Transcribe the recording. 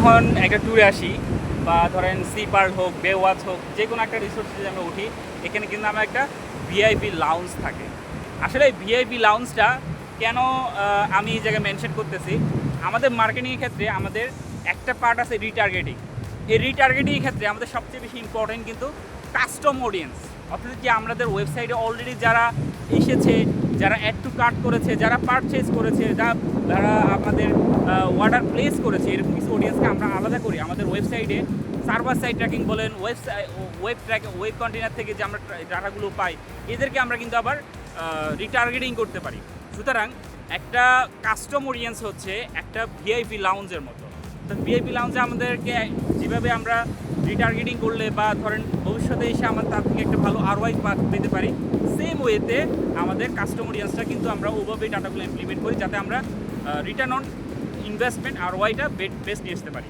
যখন একটা ট্যুরে আসি বা ধরেন সি পার্ল হোক, বে ওয়াচ হোক, যে কোনো একটা রিসোর্টে যদি আমরা উঠি, এখানে কিন্তু আমার একটা ভিআইপি লাউঞ্জ থাকে। আসলে এই ভিআইপি লাউঞ্জটা কেন আমি এই জায়গায় মেনশন করতেছি, আমাদের মার্কেটিংয়ের ক্ষেত্রে আমাদের একটা পার্ট আছে রিটার্গেটিং। এই রিটার্গেটিংয়ের ক্ষেত্রে আমাদের সবচেয়ে বেশি ইম্পর্টেন্ট কিন্তু কাস্টম অডিয়েন্স, অর্থাৎ যে আমাদের ওয়েবসাইটে অলরেডি যারা এসেছে, যারা অ্যাড টু কার্ট করেছে, যারা পারচেজ করেছে, যারা আমাদের অর্ডার প্লেস করেছে, এরকম কিছু অডিয়েন্সকে আমরা আলাদা করি আমাদের ওয়েবসাইটে। সার্ভার সাইড ট্র্যাকিং বলেন, ওয়েব কন্টেনার থেকে যে আমরা ডাটাগুলো পাই, এদেরকে আমরা কিন্তু আবার রিটার্গেটিং করতে পারি। সুতরাং একটা কাস্টম অডিয়েন্স হচ্ছে একটা ভিআইপি লাউঞ্জের মতো। তো ভিআইপি লাউঞ্জে আমাদেরকে যেভাবে আমরা রিটার্গেটিং করলে বা ধরেন ভবিষ্যতে এসে আমরা তার থেকে একটা ভালো আরওয়াই পেতে পারি, সেম ওয়েতে আমাদের কাস্টম অডিয়েন্সটা কিন্তু আমরা ওভাবেই ডাটাগুলো ইমপ্লিমেন্ট করি, যাতে আমরা রিটার্ন অন ইনভেস্টমেন্ট আরওয়াইটা বেস্ট নিয়ে আসতে পারি।